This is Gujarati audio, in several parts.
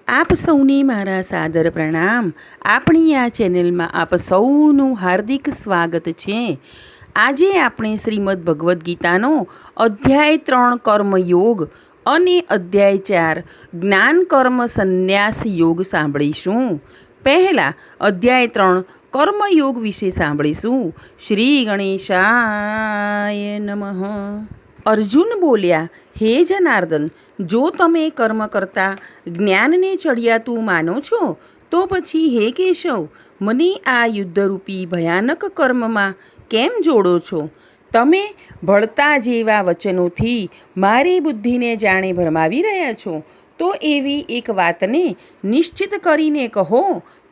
આપ સૌને મારા સાદર પ્રણામ. આપણી આ ચેનલમાં આપ સૌનું હાર્દિક સ્વાગત છે. આજે આપણે શ્રીમદ્ ભગવદ્ ગીતાનો અધ્યાય 3 કર્મયોગ અને અધ્યાય 4 જ્ઞાન કર્મ સંન્યાસ યોગ સાંભળીશું. પહેલાં અધ્યાય 3 કર્મયોગ વિશે સાંભળીશું. શ્રી ગણેશાય નમઃ. અર્જુન બોલ્યા, હે જનાર્દન, જો તમે કર્મ કરતા જ્ઞાનને ચડિયાતું માનો છો તો પછી હે કેશવ, મને આ યુદ્ધરૂપી ભયાનક કર્મમાં કેમ જોડો છો? તમે ભળતા જેવા વચનોથી મારી બુદ્ધિને જાણે ભરમાવી રહ્યા છો. તો એવી એક વાતને નિશ્ચિત કરીને કહો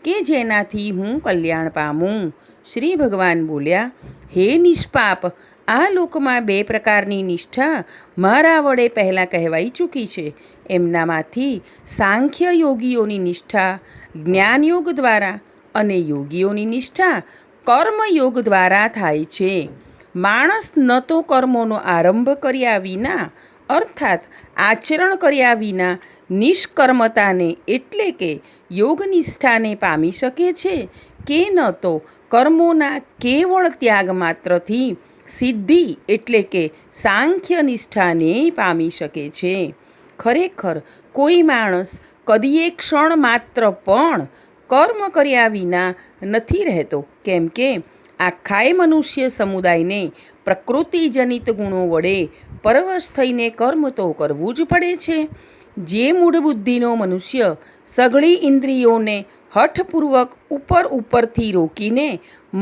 કે જેનાથી હું કલ્યાણ પામું. શ્રી ભગવાન બોલ્યા, હે નિષ્પાપ, આ લોકમાં 2 પ્રકારની નિષ્ઠા મારા વડે પહેલાં કહેવાઈ ચૂકી છે. એમનામાંથી સાંખ્ય યોગીઓની નિષ્ઠા જ્ઞાનયોગ દ્વારા અને યોગીઓની નિષ્ઠા કર્મયોગ દ્વારા થાય છે. માણસ ન તો કર્મોનો આરંભ કર્યા વિના અર્થાત આચરણ કર્યા વિના નિષ્કર્મતાને એટલે કે યોગ નિષ્ઠાને પામી શકે છે કે ન તો કર્મોના કેવળ ત્યાગ માત્રથી સિદ્ધિ એટલે કે સાંખ્ય નિષ્ઠાને પામી શકે છે. ખરેખર કોઈ માણસ કદીએ ક્ષણ માત્ર પણ કર્મ કર્યા વિના નથી રહેતો, કેમ કે આખાય મનુષ્ય સમુદાયને પ્રકૃતિજનિત ગુણો વડે પરવશ થઈને કર્મ તો કરવું જ પડે છે. જે મૂળ બુદ્ધિનો મનુષ્ય સઘળી ઇન્દ્રિયોને હઠપૂર્વક ઉપરથી રોકીને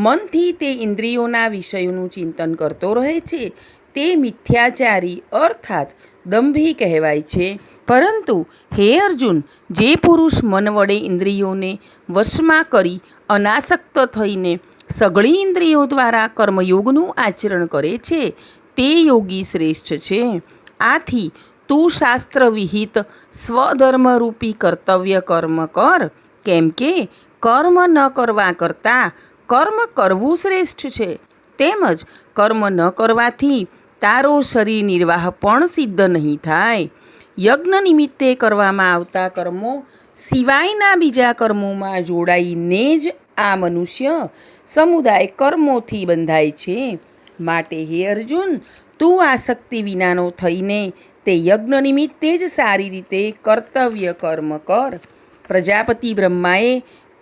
મનથી તે ઇન્દ્રિયોના વિષયોનું ચિંતન કરતો રહે છે તે મિથ્યાચારી અર્થાત દંભી કહેવાય છે. પરંતુ હે અર્જુન, જે પુરુષ મન વડે ઇન્દ્રિયોને વશમાં કરી અનાસક્ત થઈને સઘળી ઇન્દ્રિયો દ્વારા કર્મયોગનું આચરણ કરે છે તે યોગી શ્રેષ્ઠ છે. આથી તું શાસ્ત્ર વિહિત સ્વધર્મરૂપી કર્તવ્ય કર્મ કર, કેમ કે કર્મ ન કરવા કરતાં કર્મ કરવું શ્રેષ્ઠ છે. તેમજ કર્મ ન કરવાથી તારો શરીર નિર્વાહ પણ સિદ્ધ નહીં થાય. યજ્ઞ નિમિત્તે કરવામાં આવતા કર્મો સિવાયના બીજા કર્મોમાં જોડાઈને જ આ મનુષ્ય સમુદાય કર્મોથી બંધાય છે. માટે હે અર્જુન, તું આસક્તિ વિનાનો થઈને તે યજ્ઞ નિમિત્તે જ સારી રીતે કર્તવ્ય કર્મ કર. પ્રજાપતિ બ્રહ્માએ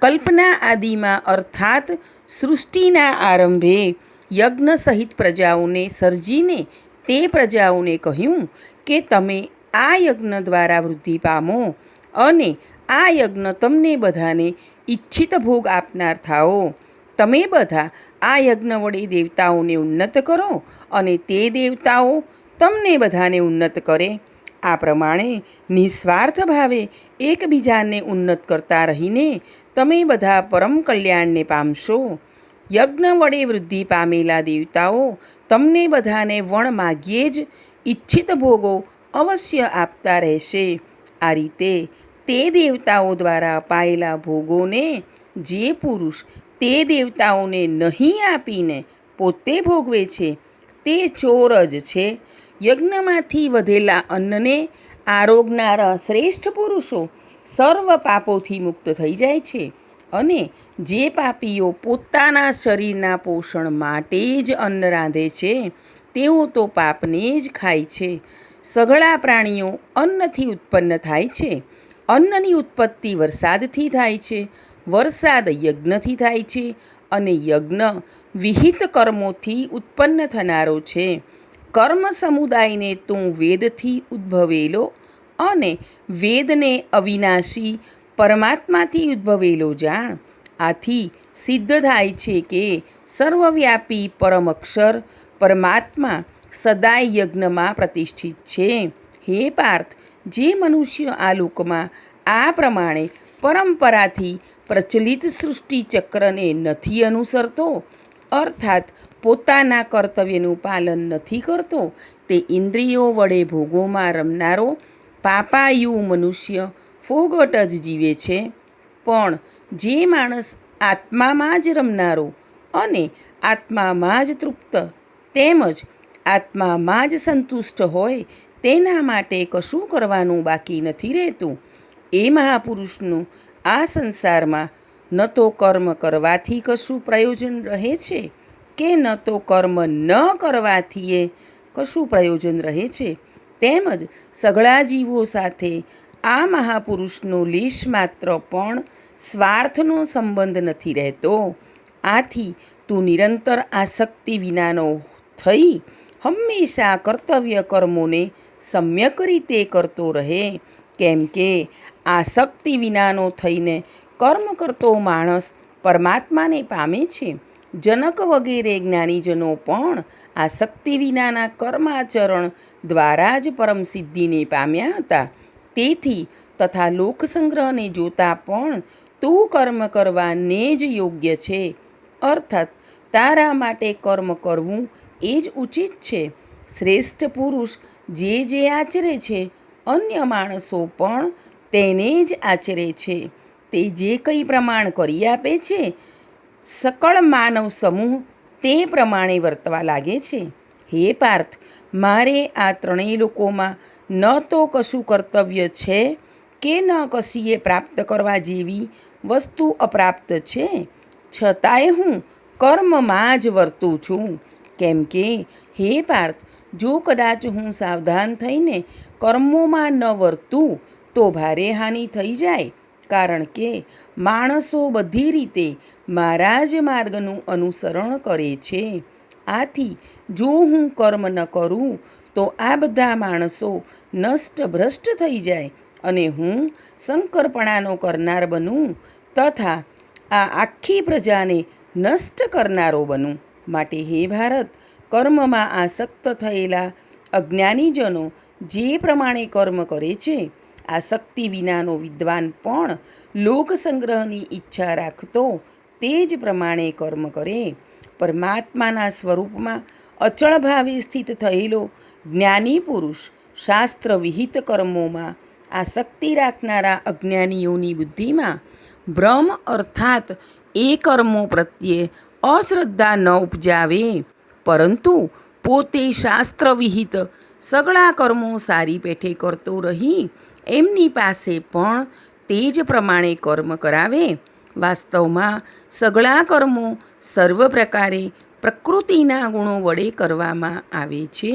કલ્પના આદિમાં અર્થાત સૃષ્ટિના આરંભે યજ્ઞ સહિત પ્રજાઓને સર્જીને તે પ્રજાઓને કહ્યું કે તમે આ યજ્ઞ દ્વારા વૃદ્ધિ પામો અને આ યજ્ઞ તમને બધાને ઈચ્છિત ભોગ આપનાર થાઓ. તમે બધા આ યજ્ઞ વડે દેવતાઓને ઉન્નત કરો અને તે દેવતાઓ તમને બધાને ઉન્નત કરે. આ પ્રમાણે નિસ્વાર્થ ભાવે એકબીજાને ઉન્નત કરતા રહીને તમે બધા પરમ કલ્યાણને પામશો. યજ્ઞ વડે વૃદ્ધિ પામેલા દેવતાઓ તમને બધાને વણ માગ્યે જ ઈચ્છિત ભોગો અવશ્ય આપતા રહેશે. આ રીતે તે દેવતાઓ દ્વારા અપાયેલા ભોગોને જે પુરુષ તે દેવતાઓને નહીં આપીને પોતે ભોગવે છે તે ચોર જ છે. યજ્ઞમાંથી વધેલા અન્નને આરોગનારા શ્રેષ્ઠ પુરુષો સર્વ પાપોથી મુક્ત થઈ જાય છે અને જે પાપીઓ પોતાના શરીરના પોષણ માટે જ અન્ન રાંધે છે તેઓ તો પાપને જ ખાય છે. સઘળા પ્રાણીઓ અન્નથી ઉત્પન્ન થાય છે. અન્નની ઉત્પત્તિ વરસાદથી થાય છે, વરસાદ યજ્ઞથી થાય છે અને યજ્ઞ વિહિત કર્મોથી ઉત્પન્ન થનારો છે. કર્મ સમુદાયને તું વેદથી ઉદ્ભવેલો અને વેદને અવિનાશી પરમાત્માથી ઉદ્ભવેલો જાણ. આથી સિદ્ધ થાય છે કે સર્વવ્યાપી પરમ અક્ષર પરમાત્મા સદાય યજ્ઞમાં પ્રતિષ્ઠિત છે. હે પાર્થ, જે મનુષ્ય આ લોકમાં આ પ્રમાણે પરંપરાથી પ્રચલિત સૃષ્ટિ ચક્રને નથી અનુસરતો અર્થાત પોતાના કર્તવ્યનું પાલન નથી કરતો, તે ઇન્દ્રિયો વડે ભોગોમાં રમનારો પાપાયુ મનુષ્ય ફોગટ જ જીવે છે. પણ જે માણસ આત્મામાં જ રમનારો અને આત્મામાં જ તૃપ્ત તેમજ આત્મામાં જ સંતુષ્ટ હોય તેના માટે કશું કરવાનું બાકી નથી રહેતું. એ મહાપુરુષનું આ સંસારમાં ન તો કર્મ કરવાથી કશું પ્રયોજન રહે છે કે ન તો કર્મ ન કરવાથી એ કશું પ્રયોજન રહે છે. તેમજ સઘળા જીવો સાથે આ મહાપુરુષનો લેશ માત્ર પણ સ્વાર્થનો સંબંધ નથી રહેતો. આથી તું નિરંતર આસક્તિ વિનાનો થઈ હંમેશા કર્તવ્ય કર્મોને સમ્યક રીતે કરતો રહે. કેમ કે આસક્તિ વિનાનો થઈને કર્મ કરતો માણસ પરમાત્માને પામે છે. જનક વગેરે જ્ઞાનીજનો પણ આસક્તિ વિનાના કર્માચરણ દ્વારા જ પરમ સિદ્ધિને પામ્યા હતા. તેથી તથા લોકસંગ્રહને જોતા પણ તું કર્મ કરવાને જ યોગ્ય છે. અર્થાત તારા માટે કર્મ કરવું એ જ ઉચિત છે. શ્રેષ્ઠ પુરુષ જે જે આચરે છે અન્ય માણસો પણ તેને જ આચરે છે. તે જે કંઈ પ્રમાણ કરી આપે છે સકળ માનવ સમૂહ તે પ્રમાણે વર્તવા લાગે છે. હે પાર્થ, મારે આ ત્રણેય લોકોમાં ન તો કશું કર્તવ્ય છે કે ન કશીએ પ્રાપ્ત કરવા જેવી વસ્તુ અપ્રાપ્ત છે. છતાંય હું કર્મમાં જ વર્તું છું. કેમ કે હે પાર્થ, જો કદાચ હું સાવધાન થઈને કર્મોમાં ન વર્તું તો ભારે હાનિ થઈ જાય. કારણ કે માણસો બધી રીતે મારા જ માર્ગનું અનુસરણ કરે છે. આથી જો હું કર્મ ન કરું તો આ બધા માણસો નષ્ટ ભ્રષ્ટ થઈ જાય અને હું શંકરપણાનો કરનાર બનું તથા આ આખી પ્રજાને નષ્ટ કરનારો બનું. માટે હે ભારત, કર્મમાં આસક્ત થયેલા અજ્ઞાનીજનો જે પ્રમાણે કર્મ કરે છે, આસક્તિ વિનાનો વિદ્વાન પણ લોકસંગ્રહની ઈચ્છા રાખતો તે જ પ્રમાણે કર્મ કરે. પરમાત્માના સ્વરૂપમાં અચળ ભાવે સ્થિત થયેલો જ્ઞાની પુરુષ શાસ્ત્ર વિહિત કર્મોમાં આસક્તિ રાખનારા અજ્ઞાનીઓની બુદ્ધિમાં ભ્રમ અર્થાત એ કર્મો પ્રત્યે અશ્રદ્ધા ન ઉપજાવે, પરંતુ પોતે શાસ્ત્ર વિહિત સગળા કર્મો સારી પેઠે કરતો રહી એમની પાસે પણ તે જ પ્રમાણે કર્મ કરાવે. વાસ્તવમાં સગળા કર્મો સર્વ પ્રકારે પ્રકૃતિના ગુણો વડે કરવામાં આવે છે.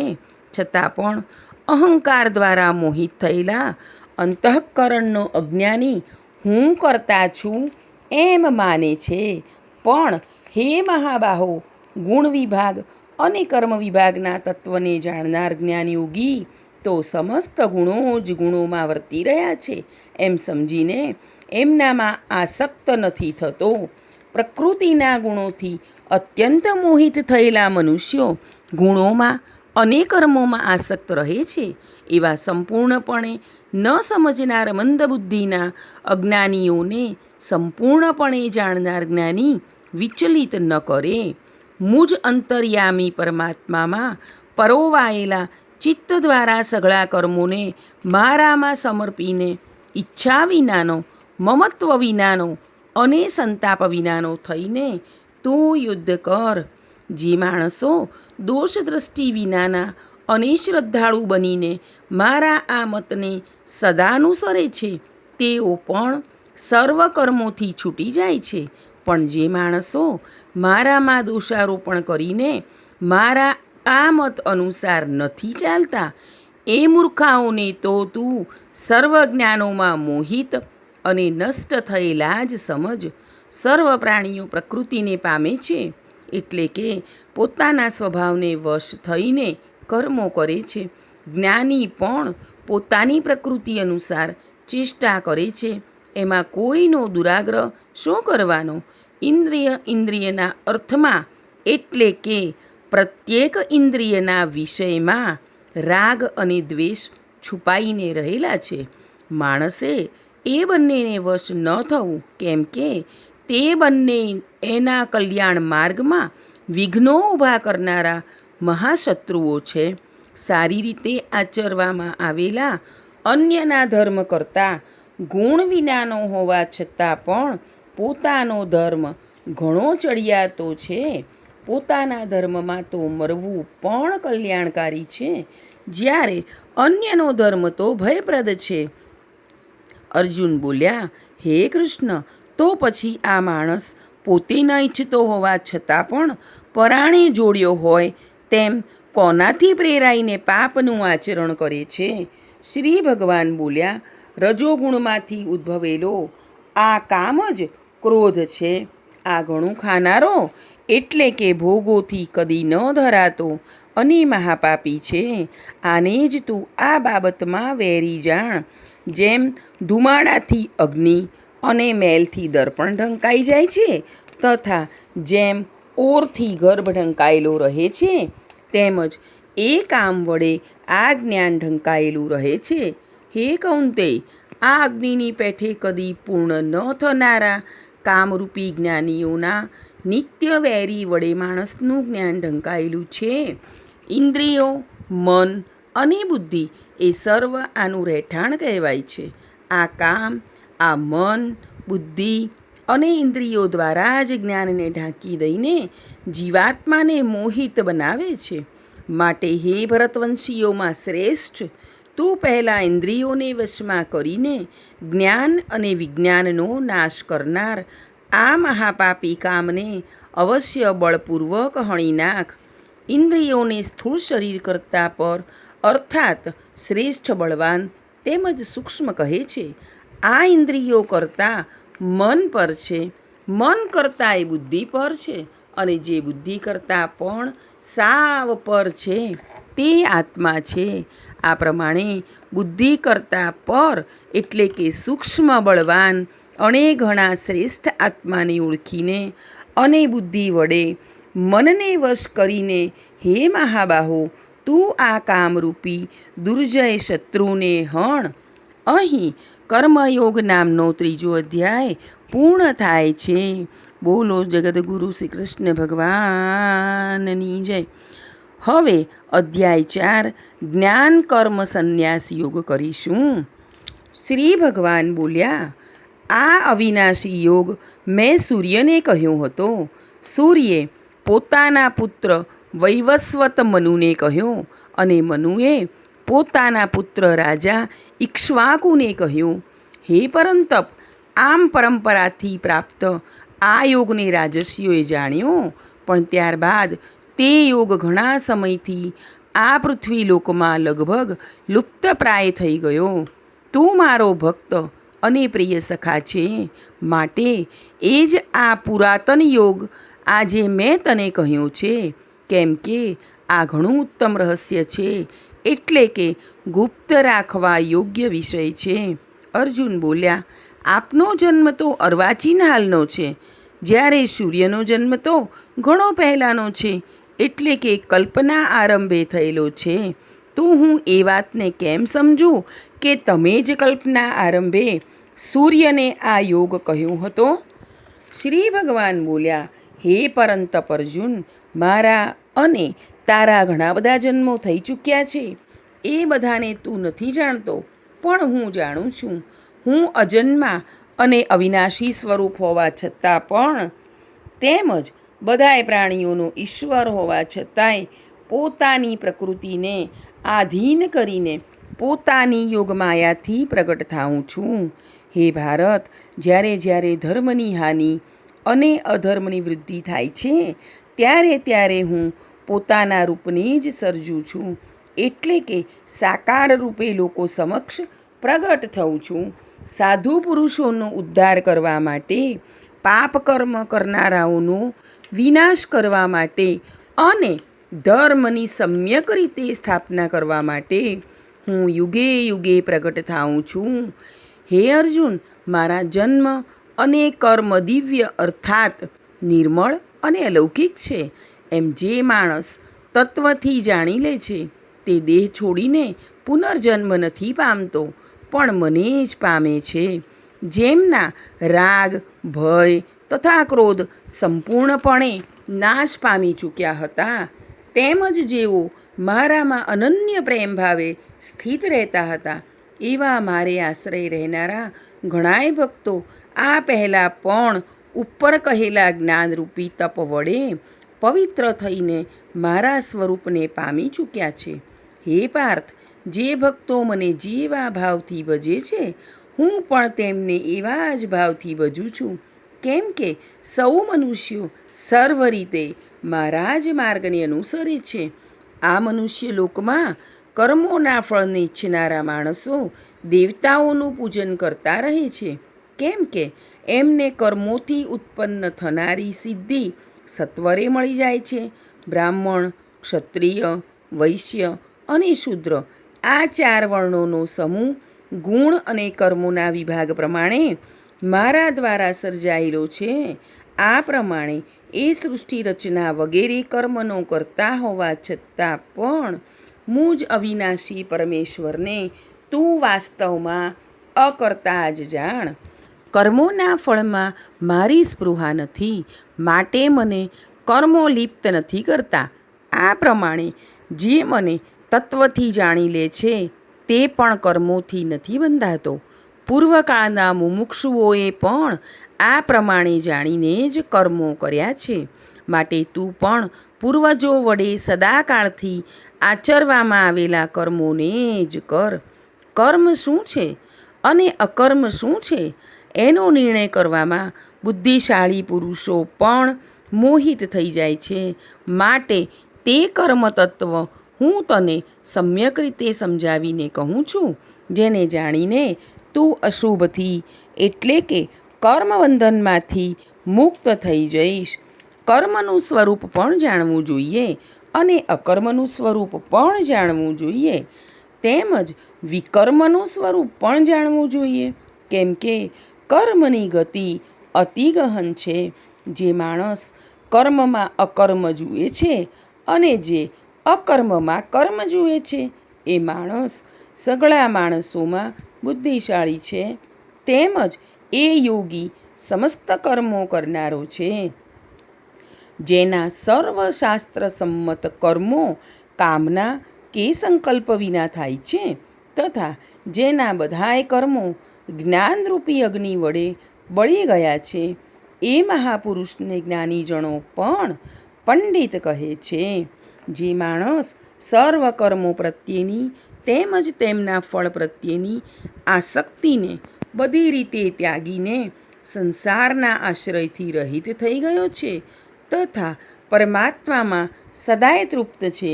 છતાં પણ અહંકાર દ્વારા મોહિત થયેલા અંતઃકરણનો અજ્ઞાની હું કરતા છું એમ માને છે. પણ હે મહાબાહો, ગુણ વિભાગ અને કર્મ વિભાગના તત્વને જાણનાર જ્ઞાનયોગી તો સમસ્ત ગુણો જ ગુણોમાં વર્તી રહ્યા છે એમ સમજીને એમનામાં આસક્ત નથી થતો. પ્રકૃતિના ગુણોથી અત્યંત મોહિત થયેલા મનુષ્યો ગુણોમાં અને કર્મોમાં આસક્ત રહે છે. એવા સંપૂર્ણપણે ન સમજનાર મંદબુદ્ધિના અજ્ઞાનીઓને સંપૂર્ણપણે જાણનાર જ્ઞાની વિચલિત ન કરે. મુજ અંતર્યામી પરમાત્મામાં પરોવાયેલા ચિત્ત દ્વારા સઘળા કર્મોને મારામાં સમર્પીને ઈચ્છા વિનાનો, મમત્વ વિનાનો અને સંતાપ વિનાનો થઈને તું યુદ્ધ કર. જે માણસો દોષ દ્રષ્ટિ વિનાના અને શ્રદ્ધાળુ બનીને મારા આ મતને સદાનુસરે છે તેઓ પણ સર્વ કર્મોથી છૂટી જાય છે. પણ જે માણસો મારામાં દોષારોપણ કરીને મારા આ મત અનુસાર નથી ચાલતા એ મૂર્ખાઓને તો તું સર્વ જ્ઞાનોમાં મોહિત અને નષ્ટ થયેલા જ સમજ. સર્વ પ્રાણીઓ પ્રકૃતિને પામે છે, એટલે કે પોતાના સ્વભાવને વશ થઈને કર્મો કરે છે. જ્ઞાની પણ પોતાની પ્રકૃતિ અનુસાર ચેષ્ટા કરે છે. એમાં કોઈનો દુરાગ્રહ શું કરવાનો? ઇન્દ્રિયના અર્થમાં એટલે કે પ્રત્યેક ઇન્દ્રિયના વિષયમાં રાગ અને દ્વેષ છુપાઈને રહેલા છે. માણસે એ બંનેને વશ ન થવું, કેમ કે તે બંને એના કલ્યાણ માર્ગમાં વિઘ્નો ઊભા કરનારા મહાશત્રુઓ છે. સારી રીતે આચરવામાં આવેલા અન્યના ધર્મ કરતાં ગુણ વિનાનો હોવા છતાં પણ પોતાનો ધર્મ ઘણો ચડિયાતો છે. પોતાના ધર્મમાં તો મરવું પણ કલ્યાણકારી છે, જ્યારે અન્યનો ધર્મ તો ભયપ્રદ છે. અર્જુન બોલ્યા, હે કૃષ્ણ, તો પછી આ માણસ પોતે ન ઈચ્છતો હોવા છતાં પણ પરાણે જોડ્યો હોય તેમ કોનાથી પ્રેરાઈને પાપનું આચરણ કરે છે? શ્રી ભગવાન બોલ્યા, રજોગુણમાંથી ઉદ્ભવેલો આ કામ જ ક્રોધ છે. આ ઘણું ખાનારો એટલે કે ભોગોથી કદી ન ધરાતો અને મહાપાપી છે. આને જ તું આ બાબતમાં વેરી જાણ. જેમ ધુમાડાથી અગ્નિ અને મેલથી દર્પણ ઢંકાઈ જાય છે, તથા જેમ ઓરથી ગર્ભ ઢંકાયેલો રહે છે, તેમજ એ કામ વડે આ જ્ઞાન ઢંકાયેલું રહે છે. હે કૌંતેય, આ અગ્નિની પેઠે કદી પૂર્ણ ન થનારા કામરૂપી જ્ઞાનીઓના નિત્ય વેરી વડે માણસનું જ્ઞાન ઢંકાયેલું છે. ઇન્દ્રિયો, મન અને બુદ્ધિ એ સર્વ આનું રહેઠાણ કહેવાય છે. આ કામ, આ મન, બુદ્ધિ અને ઇન્દ્રિયો દ્વારા જ જ્ઞાનને ઢાંકી દઈને જીવાત્માને મોહિત બનાવે છે. માટે હે ભરતવંશીઓમાં શ્રેષ્ઠ, તું પહેલાં ઇન્દ્રિયોને વશમાં કરીને જ્ઞાન અને વિજ્ઞાનનો નાશ કરનાર આ મહાપાપી કામને અવશ્ય બળપૂર્વક હણી નાખ. ઇન્દ્રિયોને સ્થૂળ શરીર કરતાં પર અર્થાત શ્રેષ્ઠ બળવાન તેમજ સૂક્ષ્મ કહે છે. આ ઇન્દ્રિયો કરતાં મન પર છે, મન કરતાં એ બુદ્ધિ પર છે, અને જે બુદ્ધિ કરતાં પણ સાવ પર છે તે આત્મા છે. આ પ્રમાણે બુદ્ધિ કરતાં પર એટલે કે સૂક્ષ્મ બળવાન અને ઘણા શ્રેષ્ઠ આત્માને ઓળખીને અને બુદ્ધિ વડે મનને વશ કરીને હે મહાબાહો, તું આ કામરૂપી દુર્જય શત્રુને હણ. અહીં કર્મયોગ નામનો 3જો અધ્યાય પૂર્ણ થાય છે. બોલો જગદગુરુ શ્રી કૃષ્ણ ભગવાનની જય. હવે અધ્યાય 4 જ્ઞાન કર્મ સંન્યાસ યોગ કરીશું. શ્રી ભગવાન બોલ્યા, આ અવિનાશી યોગ મેં સૂર્યને કહ્યો હતો. સૂર્યે પોતાના પુત્ર વૈવસ્વત મનુને કહ્યો, અને મનુએ પોતાના પુત્ર રાજા ઇક્ષ્વાકુને કહ્યું. હે પરંતપ, આમ પરંપરાથી પ્રાપ્ત આ યોગને રાજર્ષિઓએ જાણ્યો, પણ ત્યારબાદ તે યોગ ઘણા સમયથી આ પૃથ્વીલોકમાં લગભગ લુપ્તપ્રાય થઈ ગયો. તું મારો ભક્ત અને પ્રિય સખા છે, માટે એ જ આ પુરાતન યોગ આજે મેં તને કહ્યું છે. કેમ કે આ ઘણું ઉત્તમ રહસ્ય છે, એટલે કે ગુપ્ત રાખવા યોગ્ય વિષય છે. અર્જુન બોલ્યા, આપનો જન્મ તો અર્વાચીન હાલનો છે, જ્યારે સૂર્યનો જન્મ તો ઘણો પહેલાંનો છે, એટલે કે કલ્પના આરંભે થયેલો છે. તો હું એ વાતને કેમ સમજું કે તમે જ કલ્પના આરંભે સૂર્યને આ યોગ કહ્યો હતો? શ્રી ભગવાન બોલ્યા, હે પરંતપ અર્જુન, મારા અને તારા ઘણા બધા જન્મો થઈ ચૂક્યા છે. એ બધાને તું નથી જાણતો, પણ હું જાણું છું. હું અજન્મા અને અવિનાશી સ્વરૂપ હોવા છતાં પણ, તેમજ બધાય પ્રાણીઓનો ઈશ્વર હોવા છતાંય પોતાની પ્રકૃતિને આધીન કરીને પોતાની યોગમાયાથી પ્રગટ થાઉં છું. હે ભારત, જ્યારે જ્યારે ધર્મની હાનિ અને અધર્મની વૃદ્ધિ થાય છે, ત્યારે ત્યારે હું પોતાના રૂપને જ સર્જું છું, એટલે કે સાકાર રૂપે લોકો સમક્ષ પ્રગટ થઉં છું. સાધુ પુરુષોનો ઉદ્ધાર કરવા માટે, પાપ કર્મ કરનારાઓનો વિનાશ કરવા માટે અને ધર્મની સમ્યક રીતે સ્થાપના કરવા માટે હું યુગે યુગે પ્રગટ થાઉં છું. હે અર્જુન, મારા જન્મ અને કર્મ દિવ્ય અર્થાત નિર્મળ અને અલૌકિક છે. એમ જે માણસ તત્વથી જાણી લે છે, તે દેહ છોડીને પુનર્જન્મ નથી પામતો, પણ મને જ પામે છે. જેમના રાગ, ભય તથા ક્રોધ સંપૂર્ણપણે નાશ પામી ચૂક્યા હતા, તેમજ જેઓ મારામાં અનન્ય પ્રેમ ભાવે સ્થિત રહેતા હતા, એવા મારે આશ્રય રહેનારા ઘણાય ભક્તો આ પહેલાં પણ ઉપર કહેલા જ્ઞાનરૂપી તપ વડે પવિત્ર થઈને મારા સ્વરૂપને પામી ચૂક્યા છે. હે પાર્થ, જે ભક્તો મને જેવા ભાવથી ભજે છે, હું પણ તેમને એવા જ ભાવથી ભજું છું, કેમ કે સૌ મનુષ્યો સર્વ રીતે મારા જ માર્ગને અનુસરે છે. આ મનુષ્ય લોકમાં કર્મોના ફળને ઈચ્છનારા માણસો દેવતાઓનું પૂજન કરતા રહે છે, કેમ કે એમને કર્મોથી ઉત્પન્ન થનારી સિદ્ધિ સત્વરે મળી જાય છે. બ્રાહ્મણ, ક્ષત્રિય, વૈશ્ય અને શૂદ્ર આ 4 વર્ણોનો સમૂહ ગુણ અને કર્મોના વિભાગ પ્રમાણે મારા દ્વારા સર્જાયેલો છે. આ પ્રમાણે એ સૃષ્ટિ રચના વગેરે કર્મનો કરતા હોવા છતાં પણ મુજ અવિનાશી પરમેશ્વરને તું વાસ્તવમાં અકર્તા જ જાણ. કર્મોના ફળમાં મારી સ્પૃહા નથી, માટે મને કર્મો લિપ્ત નથી કરતા. આ પ્રમાણે જે મને તત્વથી જાણી લે છે તે પણ કર્મોથી નથી બંધાતો. પૂર્વકાળના મુમુક્ષુઓએ પણ આ પ્રમાણે જાણીને જ કર્મો કર્યા છે. માટે તું પણ પૂર્વજો વડે સદાકાળથી આચરવામાં આવેલા કર્મોને જ કર. કર્મ શું છે અને અકર્મ શું છે એનો નિર્ણય કરવામાં બુદ્ધિશાળી પુરુષો પણ મોહિત થઈ જાય છે. માટે તે કર્મ તત્વ હું તને સમ્યક રીતે સમજાવીને કહું છું, જેને જાણીને તું અશુભથી એટલે કે કર્મબંધનમાંથી મુક્ત થઈ જઈશ. કર્મનું સ્વરૂપ પણ જાણવું જોઈએ અને અકર્મનું સ્વરૂપ પણ જાણવું જોઈએ, તેમજ વિકર્મનું સ્વરૂપ પણ જાણવું જોઈએ, કેમ કે કર્મની ગતિ અતિ ગહન છે. જે માણસ કર્મમાં અકર્મ જુએ છે અને જે અકર્મમાં કર્મ જુએ છે એ માણસ સઘળા માણસોમાં બુદ્ધિશાળી છે, તેમજ એ યોગી સમસ્ત કર્મો કરનારો છે. જેના સર્વશાસ્ત્ર સંમત કર્મો કામના કે સંકલ્પ વિના થાય છે, તથા જેના બધાય કર્મો જ્ઞાનરૂપી અગ્નિ વડે બળી ગયા છે, એ મહાપુરુષને જ્ઞાનીજનો પણ પંડિત કહે છે. જે માણસ સર્વ કર્મો પ્રત્યેની તેમજ તેમના ફળ પ્રત્યેની આસક્તિને બધી રીતે ત્યાગીને સંસારના આશ્રયથી રહિત થઈ ગયો છે તથા પરમાત્મામાં સદાય તૃપ્ત છે,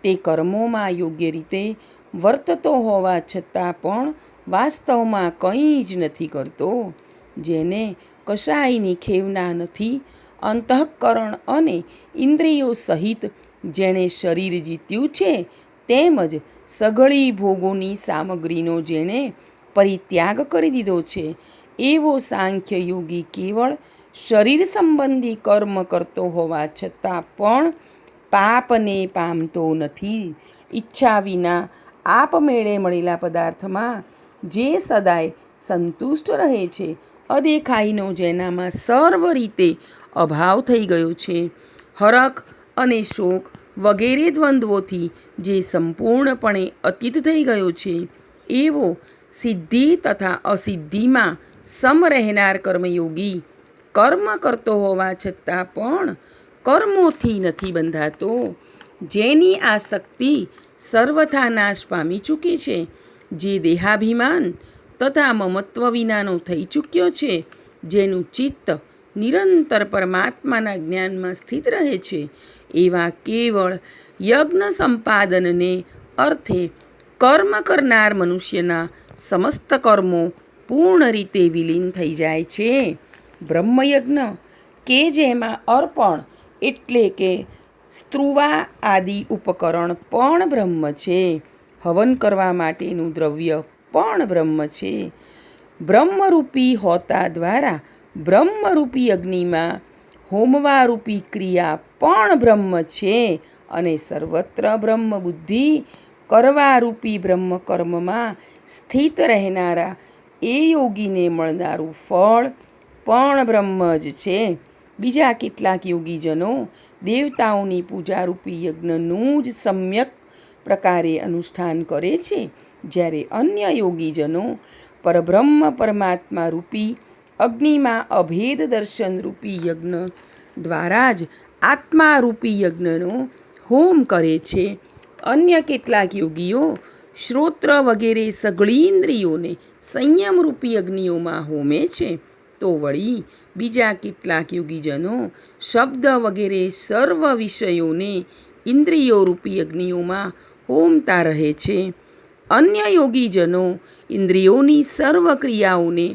તે કર્મોમાં યોગ્ય રીતે વર્તતો હોવા છતાં પણ વાસ્તવમાં કંઈ જ નથી કરતો. જેને કશાયની ખેવના નથી, અંતઃકરણ અને ઇન્દ્રિયો સહિત જેણે શરીર જીત્યું છે, તેમજ સઘળી ભોગોની સામગ્રીનો જેણે પરિત્યાગ કરી દીધો છે, એવો સાંખ્ય યોગી કેવળ શરીર સંબંધી કર્મ કરતો હોવા છતાં પણ પાપને પામતો નથી. ઈચ્છા વિના આપમેળે મળેલા પદાર્થમાં જે સદાય સંતુષ્ટ રહે છે, અદેખાઈનો જેનામાં સર્વ રીતે અભાવ થઈ ગયો છે, હરખ અને શોક વગેરે દ્વંદ્વોથી જે સંપૂર્ણપણે અતીત થઈ ગયો છે, એવો સિદ્ધિ તથા અસિદ્ધિમાં સમ રહેનાર કર્મયોગી કર્મ કરતો હોવા છતાં પણ કર્મોથી નથી બંધાતો. જેની આસક્તિ સર્વથા નાશ પામી ચૂકી છે, જે દેહાભિમાન તથા મમત્વ વિનાનો થઈ ચૂક્યો છે, જેનું ચિત્ત નિરંતર પરમાત્માના જ્ઞાનમાં સ્થિત રહે છે, એવા કેવળ યજ્ઞ સંપાદનને અર્થે કર્મ કરનાર મનુષ્યના સમસ્ત કર્મો પૂર્ણ રીતે વિલીન થઈ જાય છે. બ્રહ્મયજ્ઞ કે જેમાં અર્પણ એટલે કે સ્ત્રુવા આદિ ઉપકરણ પણ બ્રહ્મ છે, હવન કરવા માટેનું દ્રવ્ય પણ બ્રહ્મ છે, બ્રહ્મરૂપી હોતા દ્વારા બ્રહ્મરૂપી અગ્નિમાં હોમવારૂપી ક્રિયા પણ બ્રહ્મ છે, અને સર્વત્ર બ્રહ્મ બુદ્ધિ કરવારૂપી બ્રહ્મ કર્મમાં સ્થિત રહેનારા એ યોગીને મળનારું ફળ પણ બ્રહ્મ જ છે. બીજા કેટલાક યોગીજનો દેવતાઓની પૂજારૂપી યજ્ઞનું જ સમ્યક પ્રકારે અનુષ્ઠાન કરે છે, જ્યારે અન્ય યોગીજનો પરબ્રહ્મ પરમાત્મા રૂપી અગ્નિમાં અભેદ દર્શન રૂપી યજ્ઞ દ્વારા જ આત્મારૂપી યજ્ઞનો હોમ કરે છે. અન્ય કેટલાક યોગીઓ શ્રોત્ર વગેરે સઘળી ઇન્દ્રિયોને સંયમરૂપી અગ્નિઓમાં હોમે છે, તો વળી બીજા કેટલાક યોગીજનો શબ્દ વગેરે સર્વ વિષયોને ઇન્દ્રિયોરૂપી અગ્નિઓમાં હોમતા રહે છે. અન્ય યોગીજનો ઇન્દ્રિયોની સર્વ ક્રિયાઓને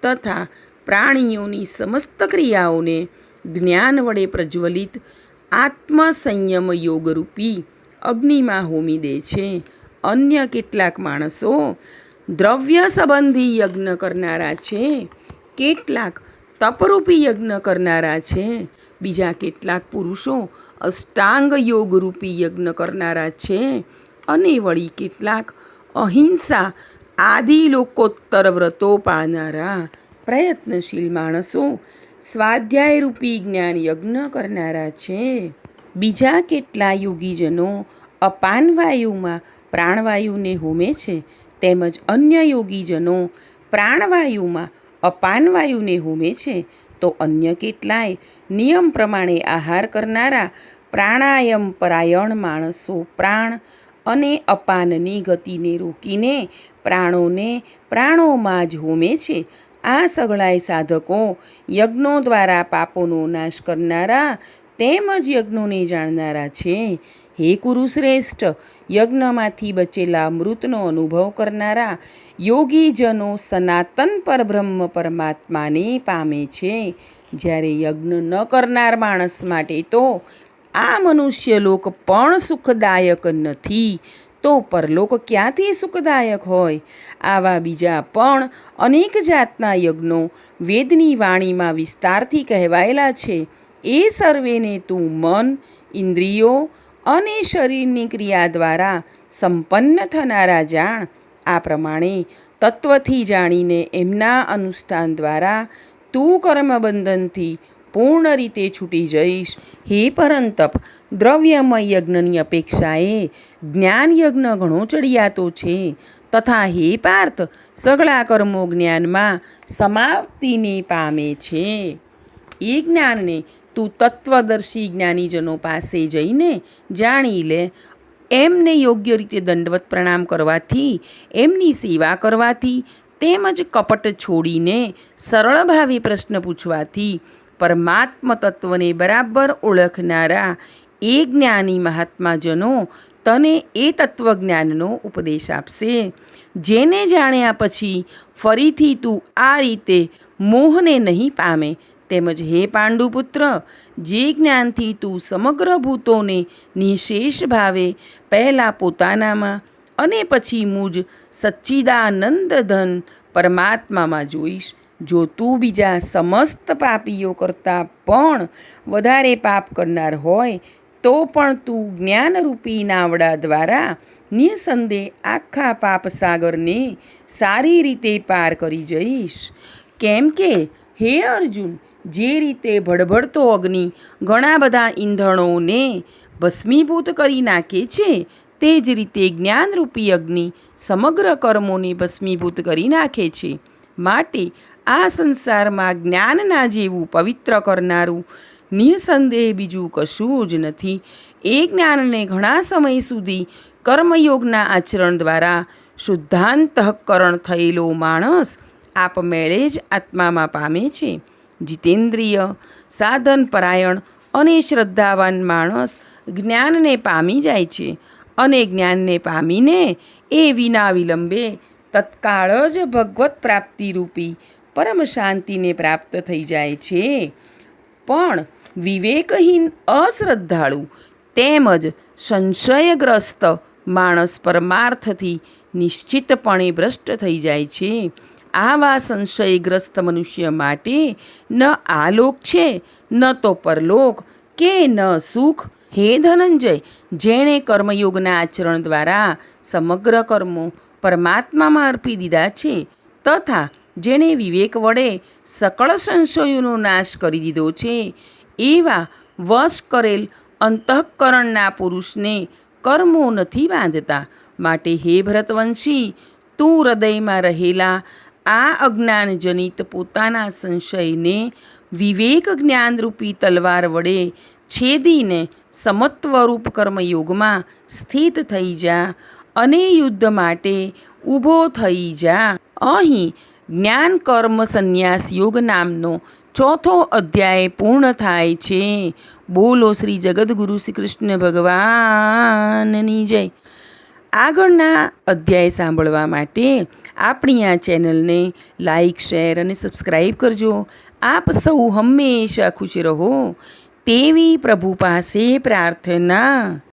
તથા પ્રાણીઓની સમસ્ત ક્રિયાઓને જ્ઞાન વડે પ્રજ્વલિત આત્મસંયમ યોગરૂપી અગ્નિમાં હોમી દે છે. અન્ય કેટલાક માણસો દ્રવ્ય સંબંધી યજ્ઞ કરનારા છે, કેટલાક તપરૂપી યજ્ઞ કરનારા છે, બીજા કેટલાક પુરુષો અષ્ટાંગ યોગરૂપી યજ્ઞ કરનારા છે, અને વળી કેટલાક અહિંસા આદિ લોકોત્તર વ્રતો પાળનારા પ્રયત્નશીલ માણસો સ્વાધ્યાયરૂપી જ્ઞાન યજ્ઞ કરનારા છે. બીજા કેટલા યોગીજનો અપાનવાયુમાં પ્રાણવાયુને હોમે છે, તેમજ અન્ય યોગીજનો પ્રાણવાયુમાં અપાનવાયુને હોમે છે, તો અન્ય કેટલાય નિયમ પ્રમાણે આહાર કરનારા પ્રાણાયામ પરાયણ માણસો પ્રાણ અને અપાનની ગતિને રોકીને પ્રાણોને પ્રાણોમાં જ હોમે છે. આ સઘળાય સાધકો યજ્ઞો દ્વારા પાપોનો નાશ કરનારા તેમજ યજ્ઞોને જાણનારા છે. હે કુરુશ્રેષ્ઠ, યજ્ઞમાંથી બચેલા અમૃતનો અનુભવ કરનારા યોગીજનો સનાતન પરબ્રહ્મ પરમાત્માને પામે છે, જ્યારે યજ્ઞ ન કરનાર માણસ માટે તો આ મનુષ્યલોક પણ સુખદાયક નથી, તો પરલોક ક્યાંથી સુખદાયક હોય? આવા બીજા પણ અનેક જાતના યજ્ઞો વેદની વાણીમાં વિસ્તારથી કહેવાયેલા છે. એ સર્વેને તું મન, ઇન્દ્રિયો અને શરીરની ક્રિયા દ્વારા સંપન્ન થનારા જાણ. આ પ્રમાણે તત્વથી જાણીને એમના અનુષ્ઠાન દ્વારા તું કર્મબંધનથી પૂર્ણ રીતે છૂટી જઈશ. હે પરંતપ, દ્રવ્યમય યજ્ઞની અપેક્ષાએ જ્ઞાન યજ્ઞ ઘણો ચડિયાતો છે, તથા હે પાર્થ, સઘળા કર્મો જ્ઞાનમાં સમાપ્તિને પામે છે. એ જ્ઞાનને તું તત્વદર્શી જ્ઞાનીજનો પાસે જઈને જાણી લે. એમને યોગ્ય રીતે દંડવત પ્રણામ કરવાથી, એમની સેવા કરવાથી, તેમજ કપટ છોડીને સરળ ભાવે પ્રશ્ન પૂછવાથી પરમાત્મ તત્વને બરાબર ઓળખનારા એ જ્ઞાની મહાત્માજનો તને એ તત્વજ્ઞાનનો ઉપદેશ આપશે, જેને જાણ્યા પછી ફરીથી તું આ રીતે મોહને નહીં પામે. તેમજ હે પાંડુપુત્ર, જે જ્ઞાનથી તું સમગ્ર ભૂતોને નિઃશેષ ભાવે પહેલાં પોતાનામાં અને પછી મુજ સચ્ચિદાનંદ ધન પરમાત્મામાં જોઈશ. જો તું બીજા સમસ્ત પાપીઓ કરતાં પણ વધારે પાપ કરનાર હોય તો પણ તું જ્ઞાનરૂપી નાવડા દ્વારા નિઃસંદેહ આખા પાપ સાગરને સારી રીતે પાર કરી જઈશ. કેમ કે હે અર્જુન, જે રીતે ભડભડતો અગ્નિ ઘણા બધા ઈંધણોને ભસ્મીભૂત કરી નાખે છે, તે જ રીતે જ્ઞાનરૂપી અગ્નિ સમગ્ર કર્મોને ભસ્મીભૂત કરી નાખે છે. માટે આ સંસારમાં જ્ઞાનના જેવું પવિત્ર કરનારું નિઃસંદેહ બીજું કશું જ નથી. એ જ્ઞાનને ઘણા સમય સુધી કર્મયોગના આચરણ દ્વારા શુદ્ધાંતઃકરણ થયેલો માણસ આપમેળે જ આત્મામાં પામે છે. જીતેન્દ્રિય, સાધન પરાયણ અને શ્રદ્ધાવાન માણસ જ્ઞાનને પામી જાય છે, અને જ્ઞાનને પામીને એ વિના વિલંબે તત્કાળ જ ભગવત પ્રાપ્તિરૂપી પરમ શાંતિને પ્રાપ્ત થઈ જાય છે. પણ વિવેકહીન, અશ્રદ્ધાળુ તેમજ સંશયગ્રસ્ત માણસ પરમાર્થથી નિશ્ચિતપણે ભ્રષ્ટ થઈ જાય છે. આવા સંશયગ્રસ્ત મનુષ્ય માટે ન આલોક છે, ન તો પરલોક, કે ન સુખ. હે ધનંજય, જેણે કર્મયોગના આચરણ દ્વારા સમગ્ર કર્મો પરમાત્મામાં અર્પી દીધા છે, તથા જેણે વિવેક વડે સકળ સંશયોનો નાશ કરી દીધો છે, એવા વશ કરેલ અંતઃકરણના પુરુષને કર્મો નથી બાંધતા. માટે હે ભરતવંશી, તું હૃદયમાં રહેલા આ અજ્ઞાનજનિત પોતાના સંશયને વિવેક જ્ઞાનરૂપી તલવાર વડે છેદીને સમત્વરૂપ કર્મયોગમાં સ્થિત થઈ જા, અને યુદ્ધ માટે ઊભો થઈ જા. અહીં જ્ઞાન કર્મ સંન્યાસ યોગ નામનો ચોથો અધ્યાય પૂર્ણ થાય છે. બોલો શ્રી જગદગુરુ શ્રી કૃષ્ણ ભગવાનની જય. આગળના અધ્યાય સાંભળવા માટે આપણી આ ચેનલને લાઈક, શેર અને સબસ્ક્રાઈબ કરજો. આપ સૌ હંમેશા ખુશ રહો તેવી પ્રભુ પાસે પ્રાર્થના.